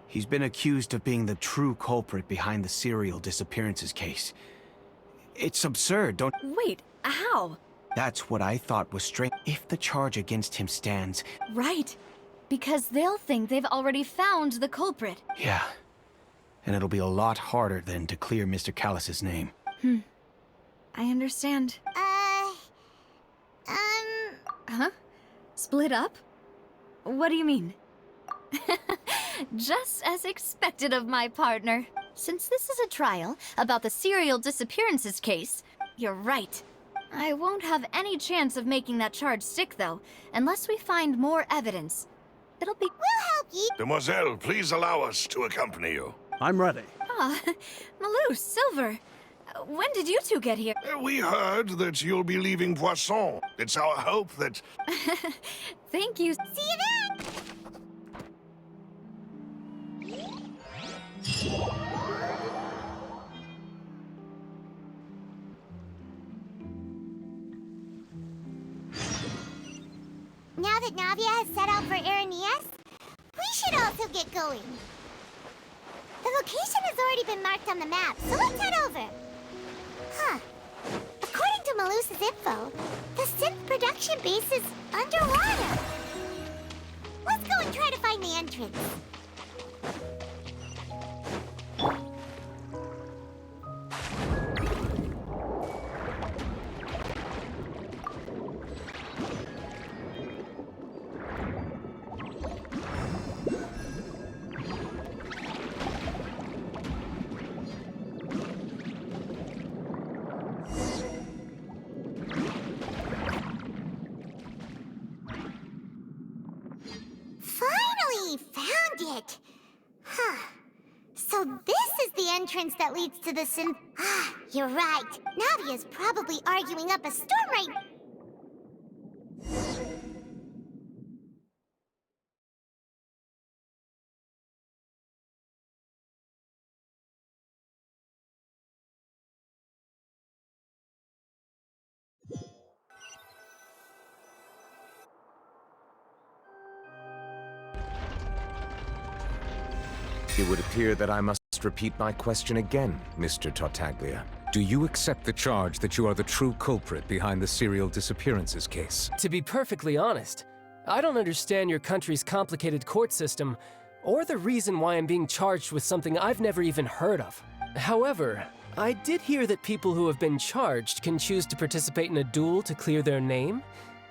He's been accused of being the true culprit behind the serial disappearances case. It's absurd, don't... Wait, how? That's what I thought was strange. If the charge against him stands... Right. Because they'll think they've already found the culprit. Yeah. And it'll be a lot harder then to clear Mr. Callus's name. I understand. Huh? Split up? What do you mean? Just as expected of my partner. Since this is a trial about the serial disappearances case, you're right. I won't have any chance of making that charge stick, though, unless we find more evidence. It'll be— We'll help you. Demoiselle, please allow us to accompany you. I'm ready. Ah, Malou, Silver. When did you two get here? We heard that you'll be leaving Poisson. It's our hope that... Thank you. See you then! Now that Navia has set out for Aranias, we should also get going. The location has already been marked on the map, so let's head over. Huh. According to Malus's info, the synth production base is underwater. Let's go and try to find the entrance. So this is the entrance that leads to the synth... Ah, you're right. Navia's probably arguing up a storm right... It would appear that I must repeat my question again, Mr. Tartaglia. Do you accept the charge that you are the true culprit behind the serial disappearances case? To be perfectly honest, I don't understand your country's complicated court system, or the reason why I'm being charged with something I've never even heard of. However, I did hear that people who have been charged can choose to participate in a duel to clear their name.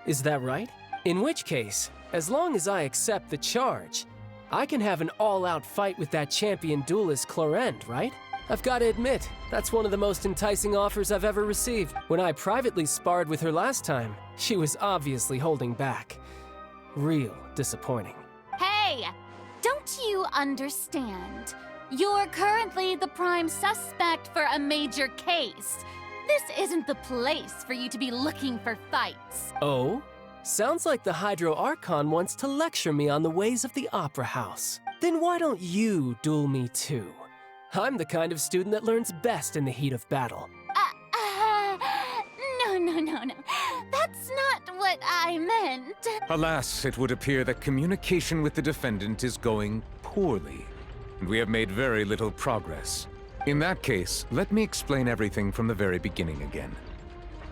Is that right? In which case, as long as I accept the charge, I can have an all-out fight with that champion duelist Clorend, right? I've got to admit, that's one of the most enticing offers I've ever received. When I privately sparred with her last time, she was obviously holding back. Real disappointing. Hey! Don't you understand? You're currently the prime suspect for a major case. This isn't the place for you to be looking for fights. Oh? Sounds like the Hydro Archon wants to lecture me on the ways of the Opera House. Then why don't you duel me too? I'm the kind of student that learns best in the heat of battle. No. That's not what I meant. Alas, it would appear that communication with the defendant is going poorly, and we have made very little progress. In that case, let me explain everything from the very beginning again.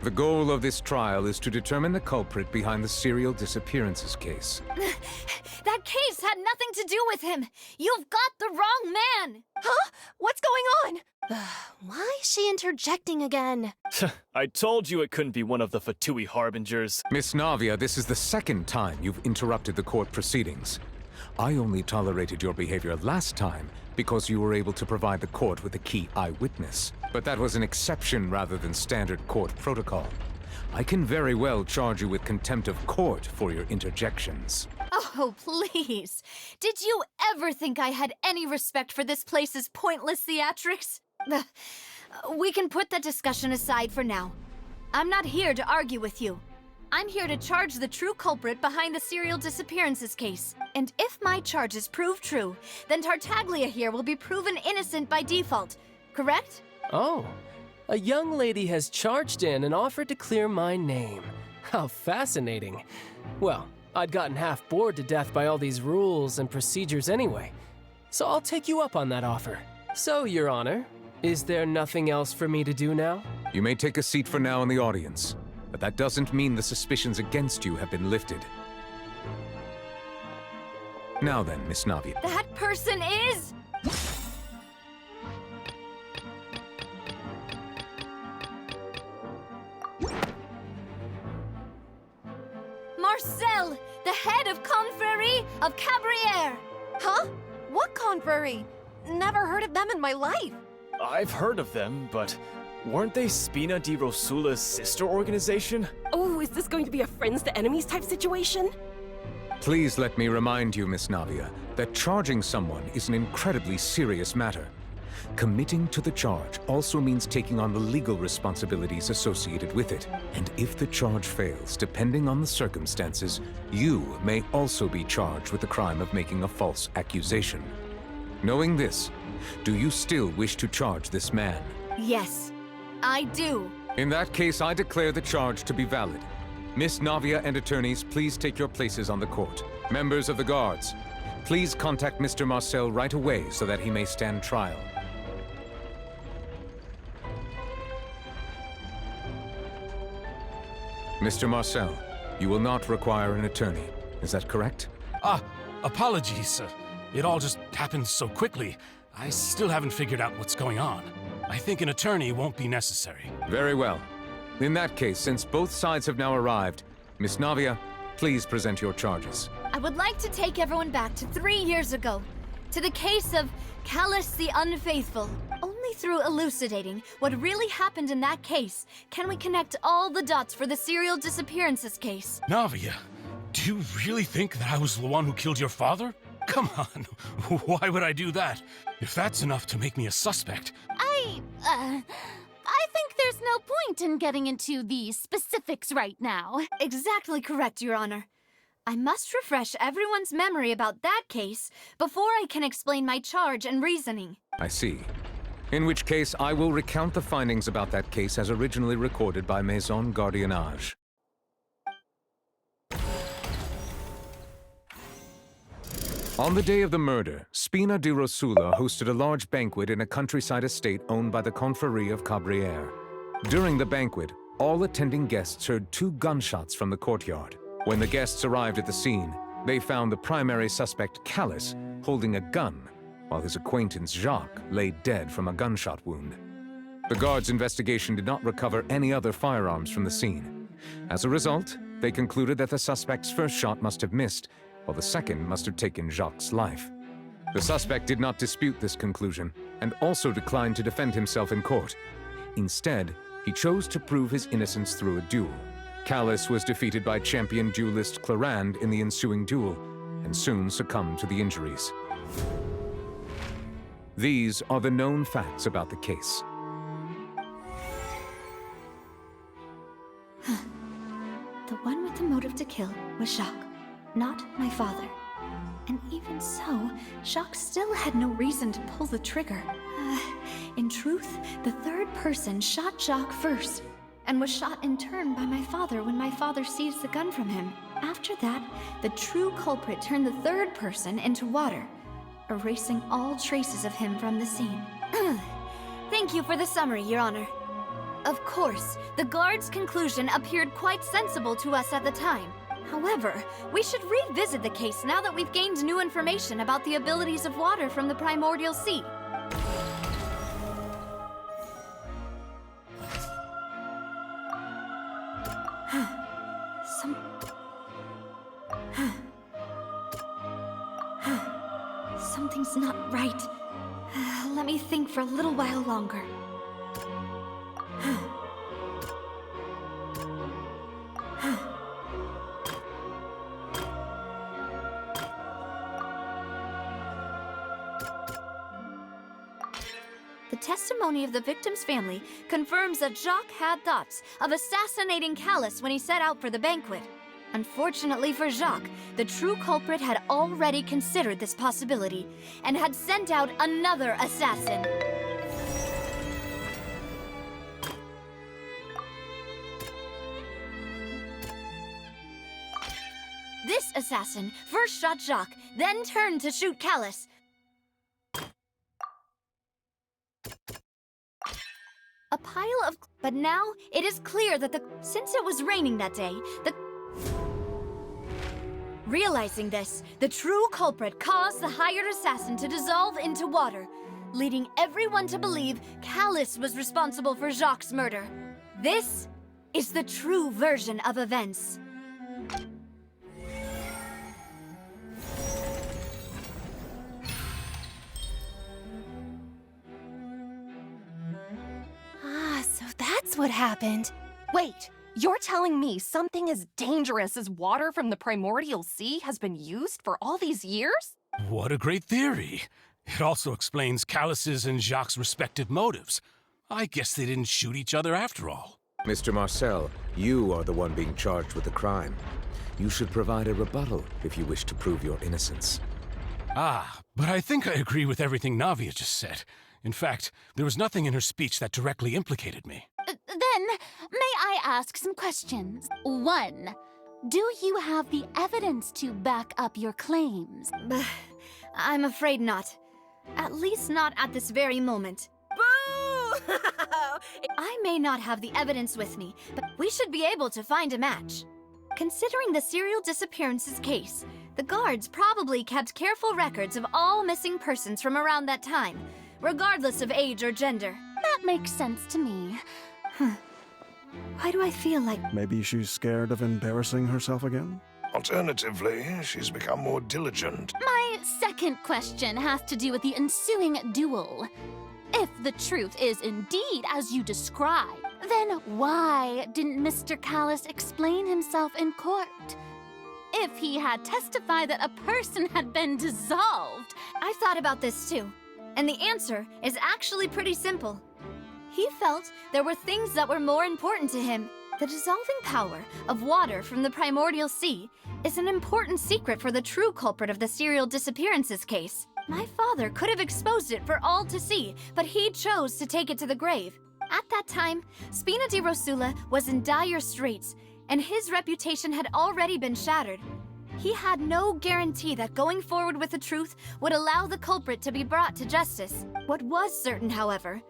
The goal of this trial is to determine the culprit behind the serial disappearances case. That case had nothing to do with him! You've got the wrong man! Huh? What's going on? Why is she interjecting again? I told you it couldn't be one of the Fatui Harbingers. Miss Navia, this is the second time you've interrupted the court proceedings. I only tolerated your behavior last time because you were able to provide the court with a key eyewitness. But that was an exception rather than standard court protocol. I can very well charge you with contempt of court for your interjections. Oh, please. Did you ever think I had any respect for this place's pointless theatrics? We can put that discussion aside for now. I'm not here to argue with you. I'm here to charge the true culprit behind the serial disappearances case. And if my charges prove true, then Tartaglia here will be proven innocent by default, correct? Oh, a young lady has charged in and offered to clear my name. How fascinating. Well, I'd gotten half bored to death by all these rules and procedures anyway. so I'll take you up on that offer. So, Your Honor, is there nothing else for me to do now? You may take a seat for now in the audience, but that doesn't mean the suspicions against you have been lifted. Now then, Miss Navia. That person is... Marcel, the head of Confrérie of Cabrières. Huh? What confrérie? Never heard of them in my life. I've heard of them, but weren't they Spina di Rosula's sister organization? Oh, is this going to be a friends to enemies type situation? Please let me remind you, Miss Navia, that charging someone is an incredibly serious matter. Committing to the charge also means taking on the legal responsibilities associated with it. And if the charge fails, depending on the circumstances, you may also be charged with the crime of making a false accusation. Knowing this, do you still wish to charge this man? Yes, I do. In that case, I declare the charge to be valid. Miss Navia and attorneys, please take your places on the court. Members of the guards, please contact Mr. Marcel right away so that he may stand trial. Mr. Marcel, you will not require an attorney. Is that correct? Apologies. It all just happened so quickly. I still haven't figured out what's going on. I think an attorney won't be necessary. Very well. In that case, since both sides have now arrived, Miss Navia, please present your charges. I would like to take everyone back to 3 years ago, to the case of Callus the Unfaithful. Only through elucidating what really happened in that case can we connect all the dots for the serial disappearances case. Navia, do you really think that I was the one who killed your father? Come on, why would I do that? If that's enough to make me a suspect... I think there's no point in getting into the specifics right now. Exactly correct, Your Honor. I must refresh everyone's memory about that case before I can explain my charge and reasoning. I see. In which case, I will recount the findings about that case as originally recorded by Maison Gardiennage. On the day of the murder, Spina di Rosula hosted a large banquet in a countryside estate owned by the Confrérie of Cabrières. During the banquet, all attending guests heard 2 gunshots from the courtyard. When the guests arrived at the scene, they found the primary suspect, Callus, holding a gun, while his acquaintance, Jacques, lay dead from a gunshot wound. The guards' investigation did not recover any other firearms from the scene. As a result, they concluded that the suspect's first shot must have missed, while the second must have taken Jacques' life. The suspect did not dispute this conclusion, and also declined to defend himself in court. Instead, he chose to prove his innocence through a duel. Callus was defeated by champion duelist Clarande in the ensuing duel, and soon succumbed to the injuries. These are the known facts about the case. The one with the motive to kill was Jacques, not my father. And even so, Jacques still had no reason to pull the trigger. In truth, the third person shot Jacques first, and was shot in turn by my father when my father seized the gun from him. After that, the true culprit turned the third person into water, erasing all traces of him from the scene. Thank you for the summary, Your Honor. Of course, the guard's conclusion appeared quite sensible to us at the time. However, we should revisit the case now that we've gained new information about the abilities of water from the primordial sea. Something's not right. Let me think for a little while longer. The testimony of the victim's family confirms that Jacques had thoughts of assassinating Callus when he set out for the banquet. Unfortunately for Jacques, the true culprit had already considered this possibility and had sent out another assassin. This assassin first shot Jacques, then turned to shoot Callus. A pile of... But now, it is clear that since it was raining that day, Realizing this, the true culprit caused the hired assassin to dissolve into water, leading everyone to believe Callus was responsible for Jacques' murder. This is the true version of events. So that's what happened. Wait, you're telling me something as dangerous as water from the primordial sea has been used for all these years? What a great theory. It also explains Callus's and Jacques' respective motives. I guess they didn't shoot each other after all. Mr. Marcel, you are the one being charged with the crime. You should provide a rebuttal if you wish to prove your innocence. But I think I agree with everything Navia just said. In fact, there was nothing in her speech that directly implicated me. Then, may I ask some questions? 1. Do you have the evidence to back up your claims? I'm afraid not. At least not at this very moment. Boo! I may not have the evidence with me, but we should be able to find a match. Considering the serial disappearances case, the guards probably kept careful records of all missing persons from around that time, regardless of age or gender. That makes sense to me. Why do I feel like... Maybe she's scared of embarrassing herself again? Alternatively, she's become more diligent. My second question has to do with the ensuing duel. If the truth is indeed as you describe, then why didn't Mr. Callus explain himself in court? If he had testified that a person had been dissolved... I've thought about this too, and the answer is actually pretty simple. He felt there were things that were more important to him. The dissolving power of water from the primordial sea is an important secret for the true culprit of the serial disappearances case. My father could have exposed it for all to see, but he chose to take it to the grave. At that time, Spina di Rosula was in dire straits, and his reputation had already been shattered. He had no guarantee that going forward with the truth would allow the culprit to be brought to justice. What was certain, however,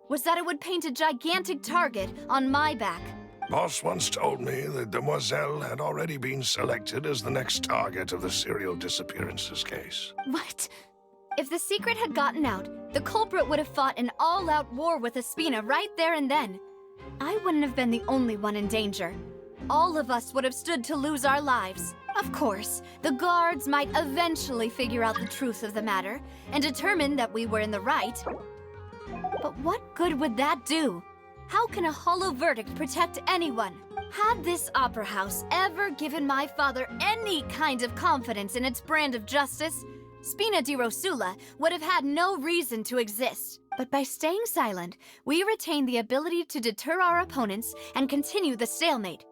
was that it would paint a gigantic target on my back. Boss once told me that Demoiselle had already been selected as the next target of the serial disappearances case. What? If the secret had gotten out, the culprit would have fought an all-out war with Espina right there and then. I wouldn't have been the only one in danger. All of us would have stood to lose our lives. Of course, the guards might eventually figure out the truth of the matter and determine that we were in the right. But what good would that do? How can a hollow verdict protect anyone? Had this opera house ever given my father any kind of confidence in its brand of justice, Spina di Rosula would have had no reason to exist. But by staying silent, we retain the ability to deter our opponents and continue the stalemate.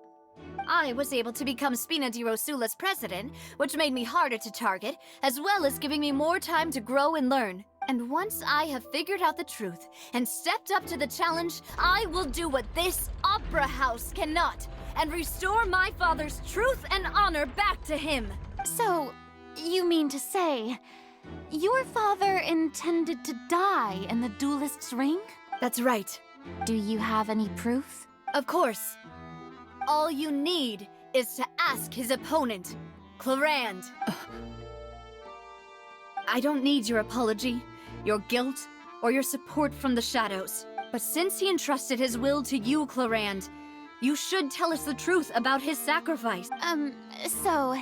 I was able to become Spina di Rosula's president, which made me harder to target, as well as giving me more time to grow and learn. And once I have figured out the truth and stepped up to the challenge, I will do what this opera house cannot, and restore my father's truth and honor back to him. So, you mean to say, your father intended to die in the duelist's ring? That's right. Do you have any proof? Of course. All you need is to ask his opponent, Clarand. I don't need your apology, your guilt, or your support from the shadows. But since he entrusted his will to you, Clarand, you should tell us the truth about his sacrifice. So,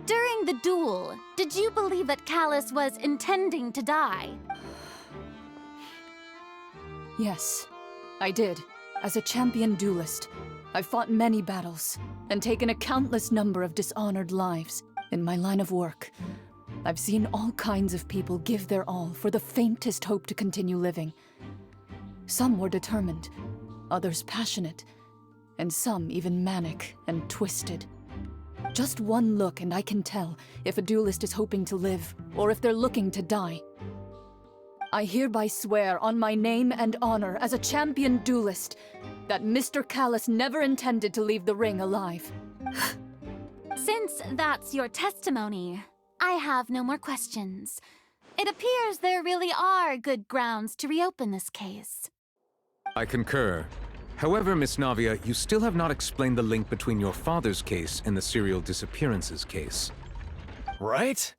during the duel, did you believe that Callus was intending to die? Yes, I did. As a champion duelist, I've fought many battles and taken a countless number of dishonored lives. In my line of work, I've seen all kinds of people give their all for the faintest hope to continue living. Some were determined, others passionate, and some even manic and twisted. Just one look and I can tell if a duelist is hoping to live or if they're looking to die. I hereby swear on my name and honor as a champion duelist that Mr. Callus never intended to leave the ring alive. Since that's your testimony, I have no more questions. It appears there really are good grounds to reopen this case. I concur. However, Miss Navia, you still have not explained the link between your father's case and the serial disappearances case. Right?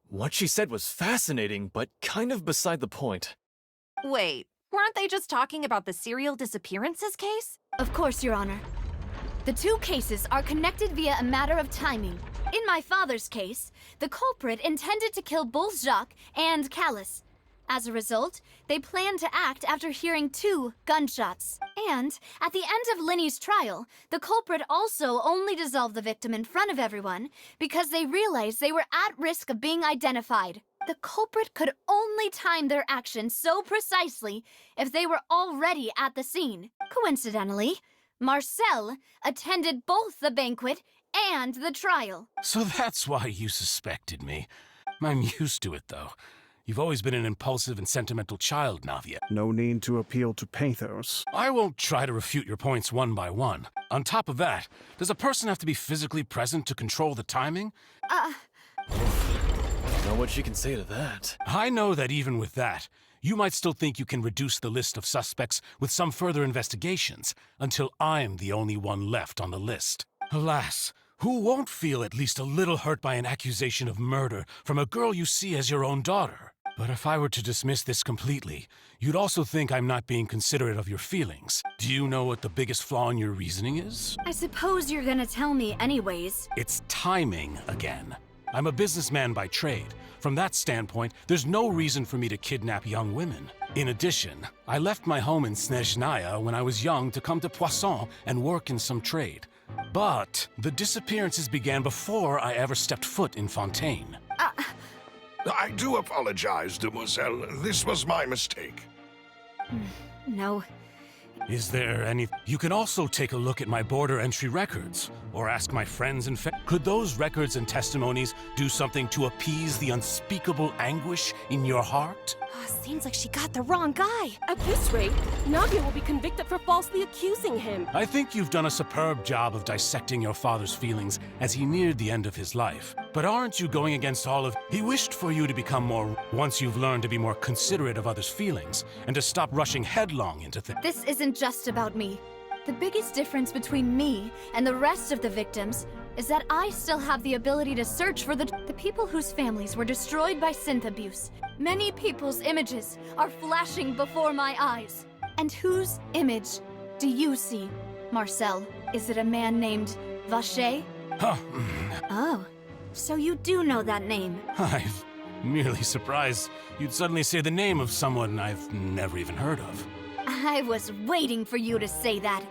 What she said was fascinating, but kind of beside the point. Wait, weren't they just talking about the serial disappearances case? Of course, Your Honor. The two cases are connected via a matter of timing. In my father's case, the culprit intended to kill both Jacques and Callus. As a result, they planned to act after hearing 2 gunshots. And at the end of Linny's trial, the culprit also only dissolved the victim in front of everyone because they realized they were at risk of being identified. The culprit could only time their actions so precisely if they were already at the scene. Coincidentally, Marcel attended both the banquet and the trial. So that's why you suspected me. I'm used to it, though. You've always been an impulsive and sentimental child, Navia. No need to appeal to pathos. I won't try to refute your points one by one. On top of that, does a person have to be physically present to control the timing? Know what she can say to that. I know that even with that, you might still think you can reduce the list of suspects with some further investigations, until I'm the only one left on the list. Alas, who won't feel at least a little hurt by an accusation of murder from a girl you see as your own daughter? But if I were to dismiss this completely, you'd also think I'm not being considerate of your feelings. Do you know what the biggest flaw in your reasoning is? I suppose you're gonna tell me anyways. It's timing again. I'm a businessman by trade. From that standpoint, there's no reason for me to kidnap young women. In addition, I left my home in Snezhnaya when I was young to come to Poisson and work in some trade. But the disappearances began before I ever stepped foot in Fontaine. I do apologize, demoiselle. This was my mistake. No. Is there any... You can also take a look at my border entry records, or ask my friends and Could those records and testimonies do something to appease the unspeakable anguish in your heart? Seems like she got the wrong guy. At this rate, Navia will be convicted for falsely accusing him. I think you've done a superb job of dissecting your father's feelings as he neared the end of his life. But aren't you going against all of... He wished for you to become more... Once you've learned to be more considerate of others' feelings, and to stop rushing headlong into things. This isn't just about me. The biggest difference between me and the rest of the victims is that I still have the ability to search for the people whose families were destroyed by synth abuse. Many people's images are flashing before my eyes. And whose image do you see, Marcel? Is it a man named Vacher? Huh. Oh, so you do know that name. I'm merely surprised you'd suddenly say the name of someone I've never even heard of. I was waiting for you to say that.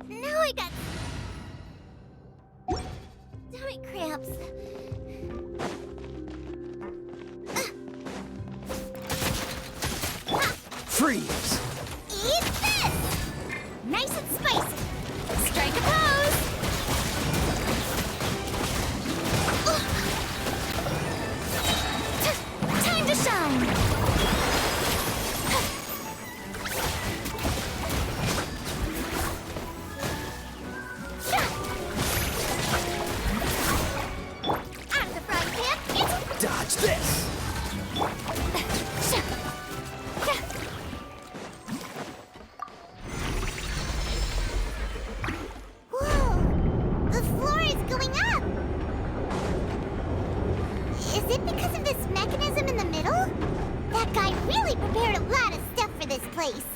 Now I got stomach cramps. Freeze! Eat this! Nice and spicy. Strike a pose. Time to shine. Out of the frying pan, it's Dodge this! Whoa! The floor is going up! Is it because of this mechanism in the middle? That guy really prepared a lot of stuff for this place.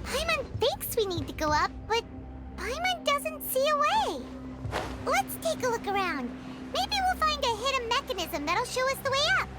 Paimon thinks we need to go up, but Paimon doesn't see a way. Let's take a look around. Maybe we'll find a hidden mechanism that'll show us the way up.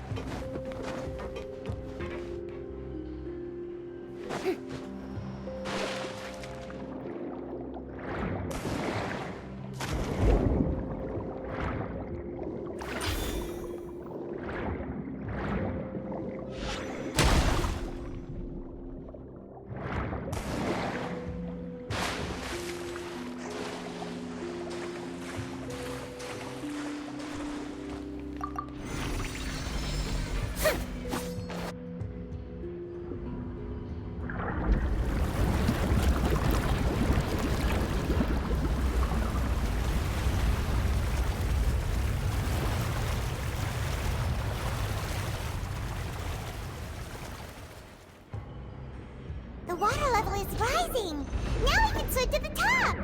the water level is rising. Now we can swim to the top.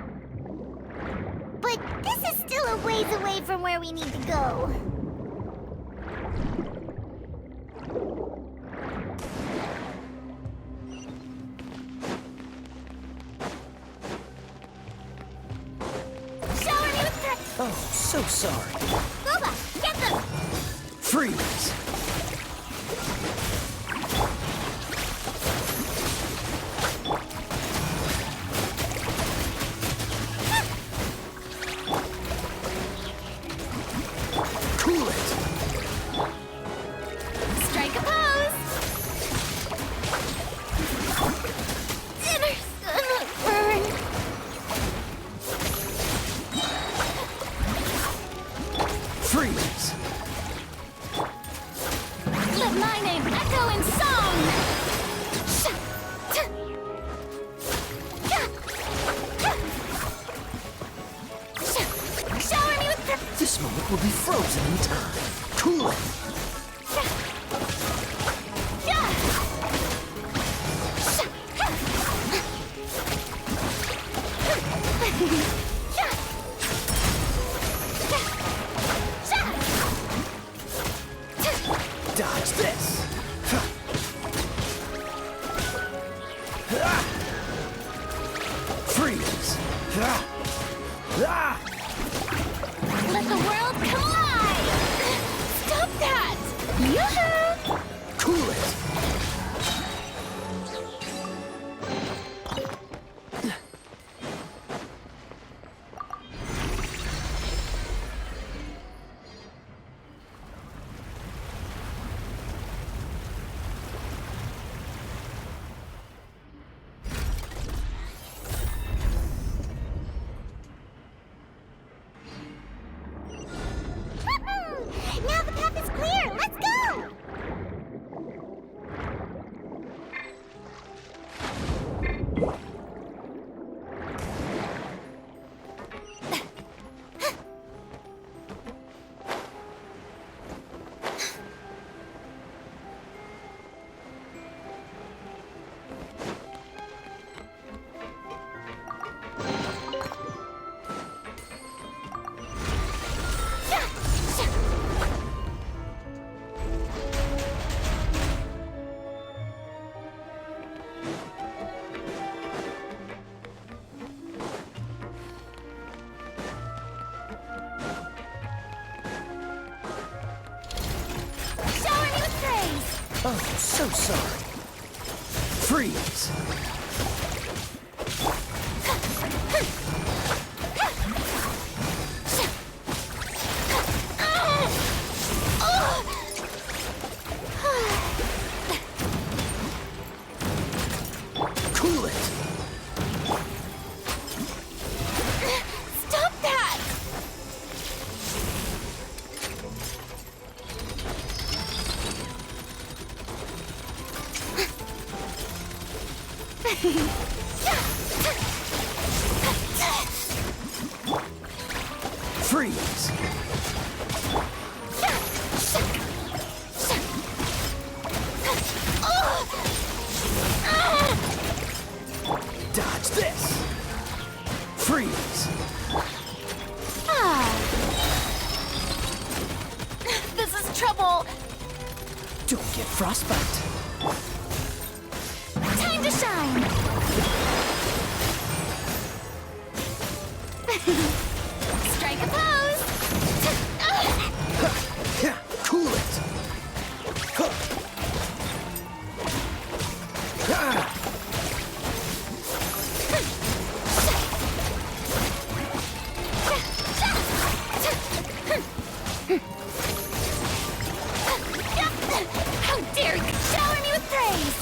But this is still a ways away from where we need to go. Shower me with the... Oh, so sorry. Boba, get them! Freeze! Cool it! Strike a pose! Dinner's gonna burn! Freeze! Let my name echo in song! Shower me with the... This moment will be frozen in time. Cool it! Dodge this! Freeze! Let the world collide! Stop that! Yoo-hoo! Cool it! Now the path is clear! Let's go! Shower me with praise! Oh, so sorry. Freeze! Cool it! Stop that! Freeze! Dodge this! Freeze! This is trouble! Don't get frostbite! Time to shine! Strike a pose! Cool it! How dare you! Shower me with praise!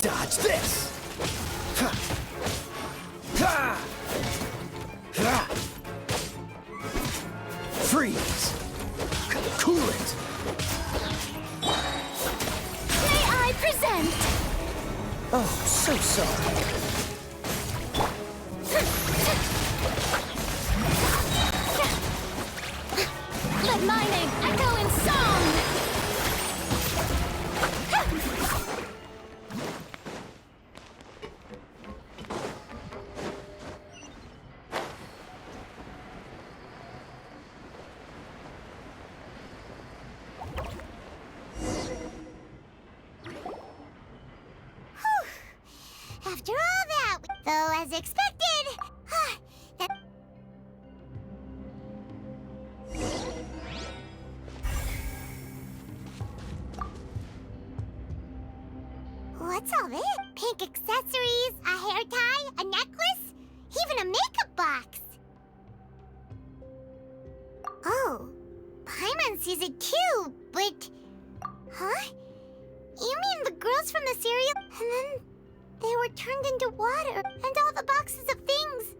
Dodge this! Freeze! Cool it! May I present? Oh, so sorry. After all that, though as expected, that... What's all this? Pink accessories, a hair tie, a necklace, even a makeup box. Oh, Paimon sees it too, but... Huh? You mean the girls from the cereal? And then they were turned into water, and all the boxes of things.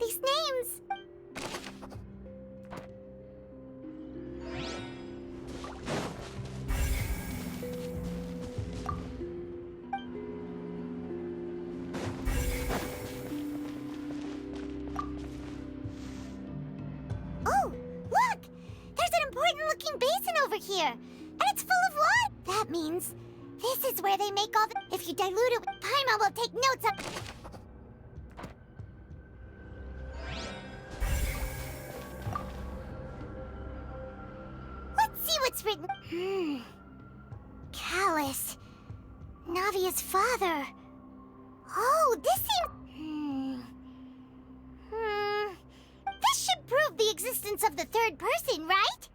These names. Oh, look! There's an important-looking basin over here, and it's full of water. That means this is where they make all the... If you dilute it, Paimon will take notes of... Let's see what's written. Callus. Navia's father. Oh, this seems... This should prove the existence of the third person, right?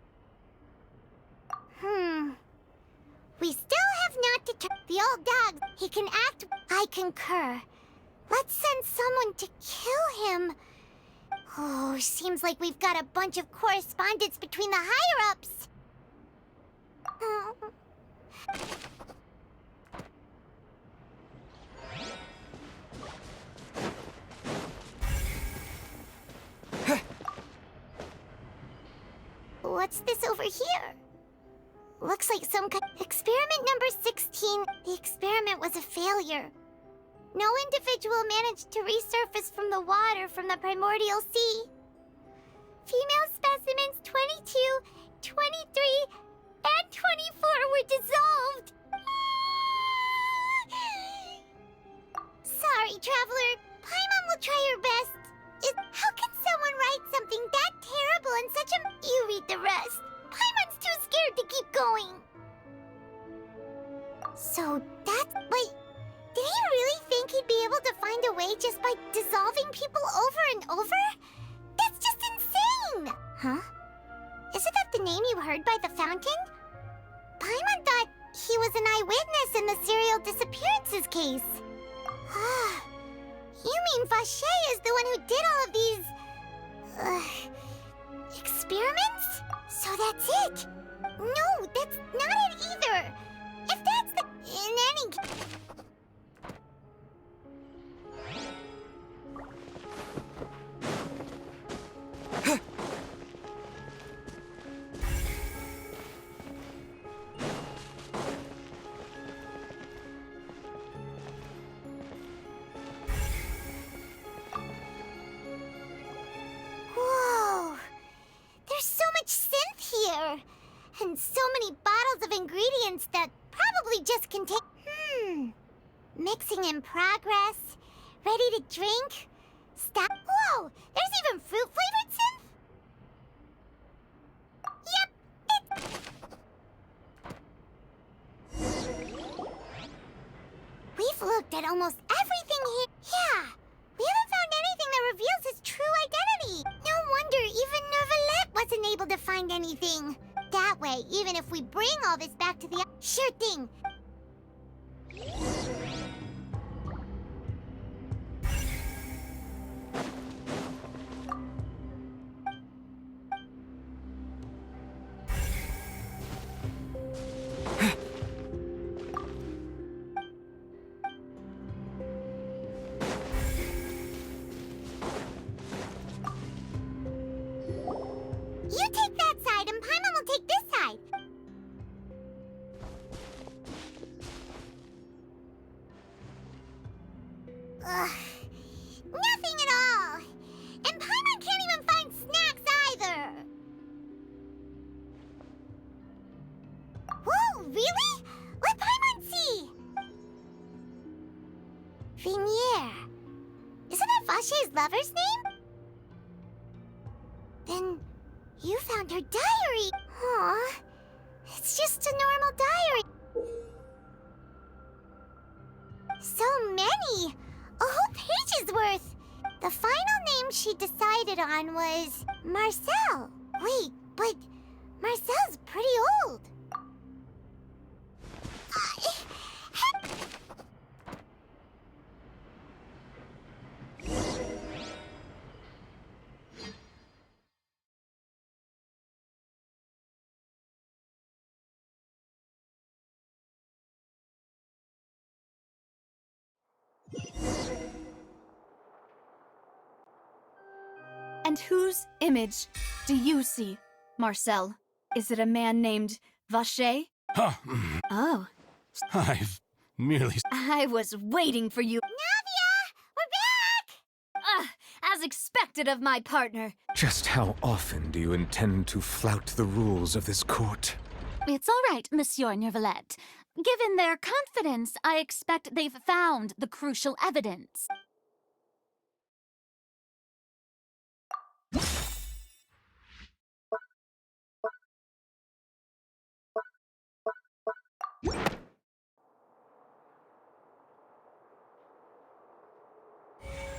We still have not determined the old dog. He can act. I concur. Let's send someone to kill him. Oh, seems like we've got a bunch of correspondence between the higher-ups. What's this over here? Looks like some kind... Experiment number 16. The experiment was a failure. No individual managed to resurface from the water from the primordial sea. Female specimens 22, 23, and 24 were dissolved. Sorry, traveler. Paimon will try her best. How can someone write something that terrible in such a... You read the rest. Paimon's too scared to keep going. So that's... Wait, did he really think he'd be able to find a way just by dissolving people over and over? That's just insane! Huh? Isn't that the name you heard by the fountain? Paimon thought he was an eyewitness in the serial disappearances case. You mean Vache is the one who did all of these... experiments? So that's it? No, that's not it either! If that's the... In any... Whoa! There's so much synth here! And so many bottles of ingredients that probably just contain... Mixing in progress. Ready to drink? Stop. Whoa! There's even fruit-flavored synth? We've looked at almost everything here. Yeah, we haven't found anything that reveals his true identity. No wonder even Neuvillette wasn't able to find anything. That way, even if we bring all this back to the... Sure thing. You take that side, and Paimon will take this side. Ugh. Nothing at all. And Paimon can't even find snacks either. Whoa, really? Let Paimon see. Vinier. Isn't that Vache's lover's name? Then... You found her diary! Aw, it's just a normal diary. So many! A whole page's worth! The final name she decided on was Marcel. Wait, but Marcel's pretty old. And whose image do you see, Marcel? Is it a man named Vacher? Huh. Oh. I've merely... I was waiting for you. Navia! We're back! As expected of my partner. Just how often do you intend to flout the rules of this court? It's all right, Monsieur Nervalette. Given their confidence, I expect they've found the crucial evidence.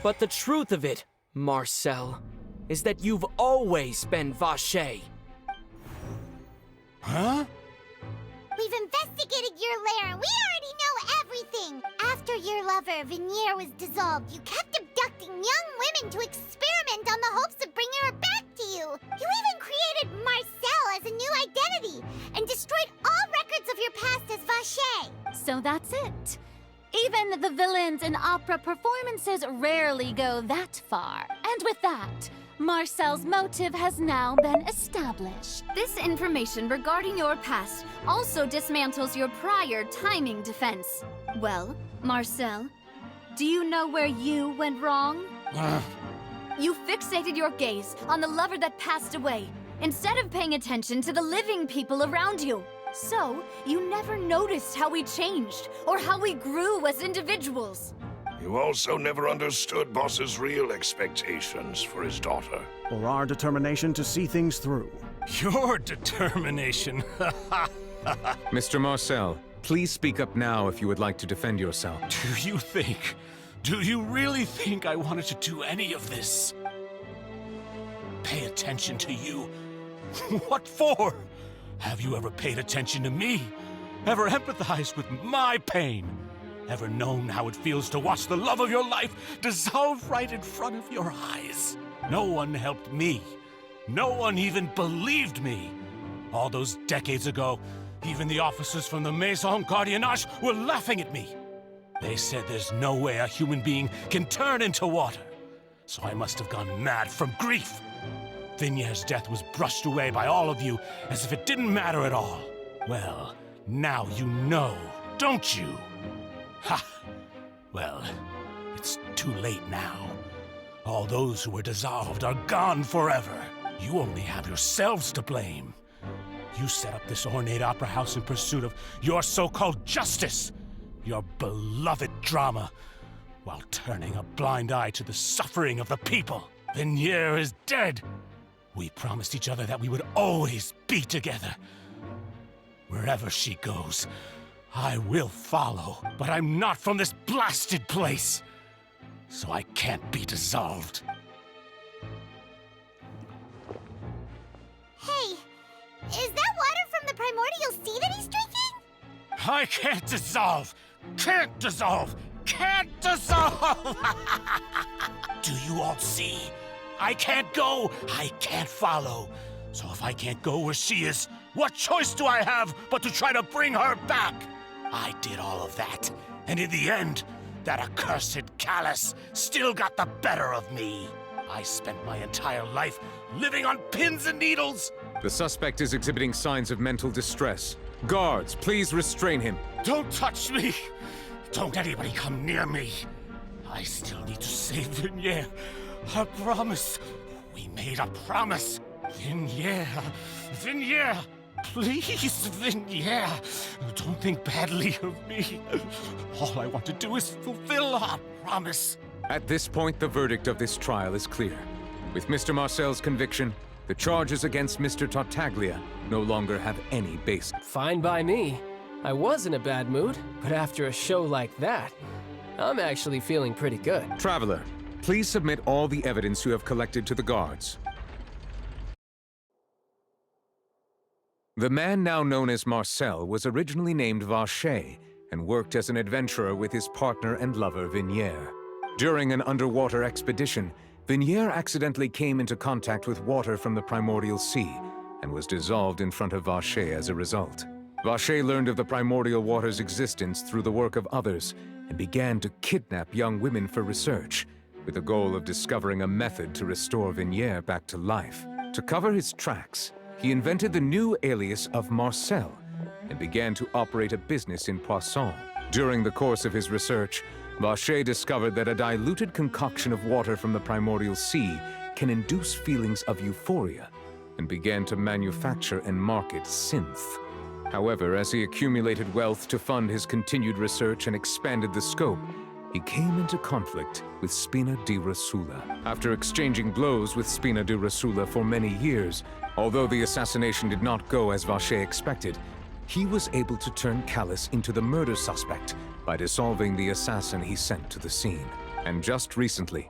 But the truth of it, Marcel, is that you've always been Vacher. Huh? We've investigated your lair and we already know everything! After your lover, Vignier, was dissolved, you kept abducting young women to experiment on the hopes of bringing her back to you! You even created Marcel as a new identity and destroyed all records of your past as Vacher! So that's it. Even the villains in opera performances rarely go that far. And with that, Marcel's motive has now been established. This information regarding your past also dismantles your prior timing defense. Well, Marcel, do you know where you went wrong? You fixated your gaze on the lover that passed away, instead of paying attention to the living people around you. So, you never noticed how we changed, or how we grew as individuals. You also never understood Boss's real expectations for his daughter. Or our determination to see things through. Your determination. Mr. Marcel, please speak up now if you would like to defend yourself. Do you really think I wanted to do any of this? Pay attention to you? What for? Have you ever paid attention to me? Ever empathized with my pain? Ever known how it feels to watch the love of your life dissolve right in front of your eyes? No one helped me. No one even believed me. All those decades ago, even the officers from the Maison Gardiennage were laughing at me. They said there's no way a human being can turn into water. So I must have gone mad from grief. Vignier's death was brushed away by all of you as if it didn't matter at all. Well, now you know, don't you? Ha! Well, it's too late now. All those who were dissolved are gone forever. You only have yourselves to blame. You set up this ornate opera house in pursuit of your so-called justice, your beloved drama, while turning a blind eye to the suffering of the people. Vignier is dead. We promised each other that we would always be together. Wherever she goes, I will follow. But I'm not from this blasted place, so I can't be dissolved. Hey, is that water from the primordial sea that he's drinking? I can't dissolve! Can't dissolve! Can't dissolve! Do you all see? I can't go, I can't follow. So if I can't go where she is, what choice do I have but to try to bring her back? I did all of that, and in the end, that accursed Callus still got the better of me. I spent my entire life living on pins and needles. The suspect is exhibiting signs of mental distress. Guards, please restrain him. Don't touch me! Don't anybody come near me. I still need to save Vignier. A promise. We made a promise. Vignier. Vignier. Please, Vignier. Don't think badly of me. All I want to do is fulfill our promise. At this point, the verdict of this trial is clear. With Mr. Marcel's conviction, the charges against Mr. Tartaglia no longer have any basis. Fine by me. I was in a bad mood, but after a show like that, I'm actually feeling pretty good. Traveler, please submit all the evidence you have collected to the guards. The man now known as Marcel was originally named Vacher and worked as an adventurer with his partner and lover Vignier. During an underwater expedition, Vignier accidentally came into contact with water from the primordial sea and was dissolved in front of Vacher as a result. Vacher learned of the primordial water's existence through the work of others and began to kidnap young women for research, with the goal of discovering a method to restore Vignier back to life. To cover his tracks, he invented the new alias of Marcel and began to operate a business in Poisson. During the course of his research, Vacher discovered that a diluted concoction of water from the primordial sea can induce feelings of euphoria, and began to manufacture and market synth. However, as he accumulated wealth to fund his continued research and expanded the scope, he came into conflict with Spina di Rosula. After exchanging blows with Spina di Rosula for many years, although the assassination did not go as Vacher expected, he was able to turn Callus into the murder suspect by dissolving the assassin he sent to the scene. And just recently,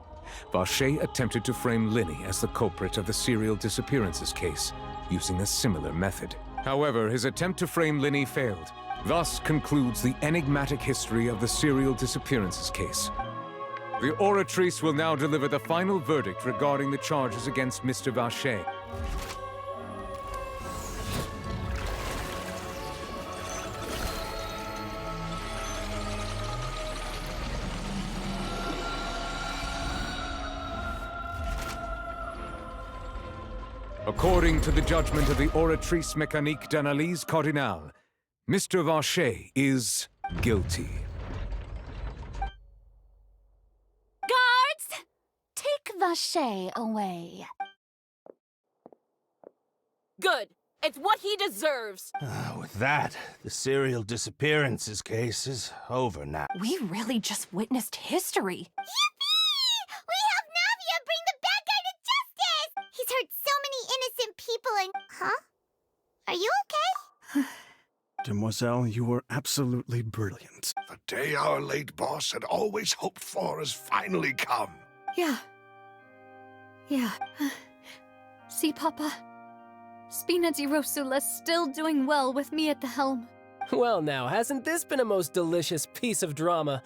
Vacher attempted to frame Linny as the culprit of the serial disappearances case, using a similar method. However, his attempt to frame Linny failed. Thus concludes the enigmatic history of the serial disappearances case. The Oratrice will now deliver the final verdict regarding the charges against Mr. Vacher. According to the judgment of the Oratrice Mécanique d'Analyse Cardinale, Mr. Vacher is guilty. Guards! Take Vacher away. Good. It's what he deserves. With that, the serial disappearances case is over now. We really just witnessed history. Yippee! We helped Navia bring the bad guy to justice! He's hurt so many innocent people and... Huh? Are you okay? Demoiselle, you were absolutely brilliant. The day our late boss had always hoped for has finally come. Yeah. See, Papa? Spina di Rosula's still doing well with me at the helm. Well now, hasn't this been a most delicious piece of drama?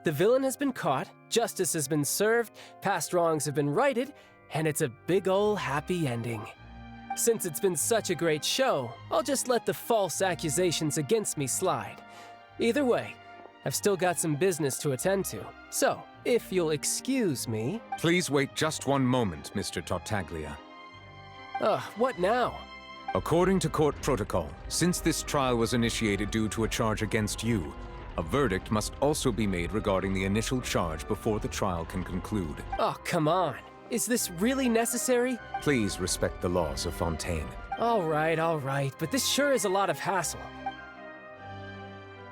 The villain has been caught, justice has been served, past wrongs have been righted, and it's a big ol' happy ending. Since it's been such a great show, I'll just let the false accusations against me slide. Either way, I've still got some business to attend to. So, if you'll excuse me... Please wait just one moment, Mr. Tartaglia. What now? According to court protocol, since this trial was initiated due to a charge against you, a verdict must also be made regarding the initial charge before the trial can conclude. Oh, come on. Is this really necessary? Please respect the laws of Fontaine. All right, but this sure is a lot of hassle.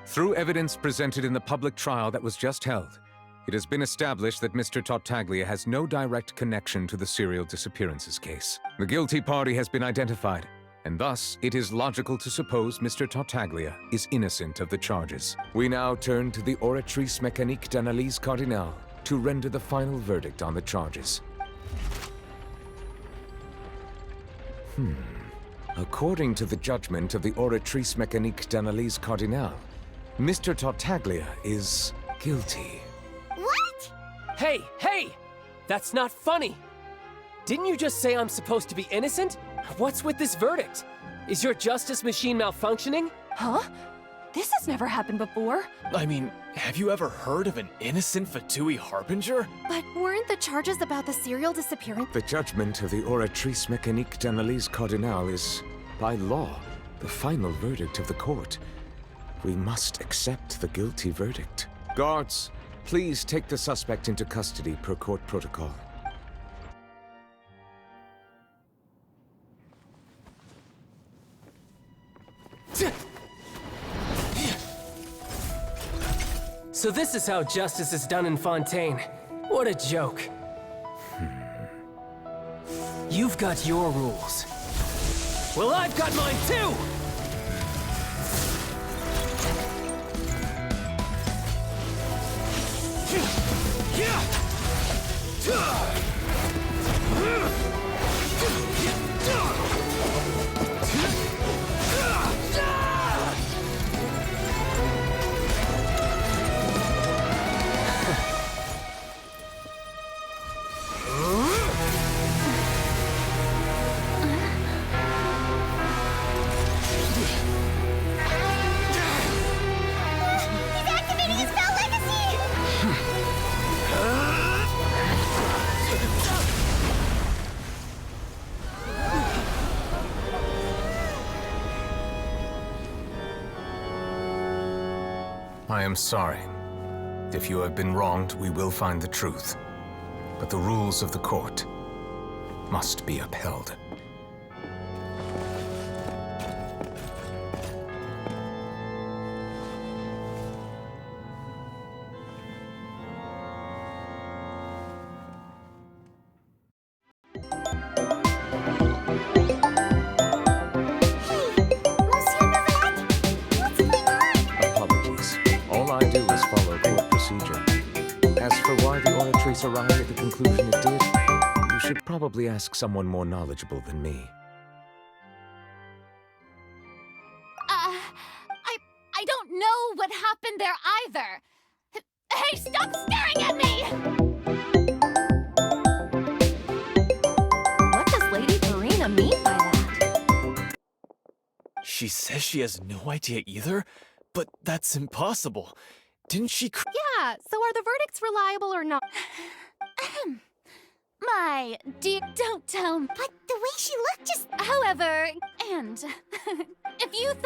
Through evidence presented in the public trial that was just held, it has been established that Mr. Tartaglia has no direct connection to the serial disappearances case. The guilty party has been identified, and thus it is logical to suppose Mr. Tartaglia is innocent of the charges. We now turn to the Oratrice Mécanique d'Analyse Cardinale to render the final verdict on the charges. According to the judgment of the Oratrice Mécanique d'Analyse Cardinale, Mr. Tartaglia is guilty. What? Hey! That's not funny! Didn't you just say I'm supposed to be innocent? What's with this verdict? Is your justice machine malfunctioning? Huh? This has never happened before. I mean, have you ever heard of an innocent Fatui Harbinger? But weren't the charges about the serial disappearance? The judgment of the Oratrice Mécanique d'Analyse Cardinale is, by law, the final verdict of the court. We must accept the guilty verdict. Guards, please take the suspect into custody per court protocol. So this is how justice is done in Fontaine. What a joke. You've got your rules. Well, I've got mine too! He's activating his spell legacy! I am sorry. If you have been wronged, we will find the truth. But the rules of the court must be upheld. Apologies. All I do is follow court procedure. As for why the Oratrice arrived at the conclusion it did, you should probably ask someone more knowledgeable than me. I don't know what happened there either. Hey, stop staring at me! What does Lady Farina mean by that? She says she has no idea either, but that's impossible. Didn't she Yeah, so are the verdicts reliable or not? My dear, don't tell me. But the way she looked just... However, and if you thought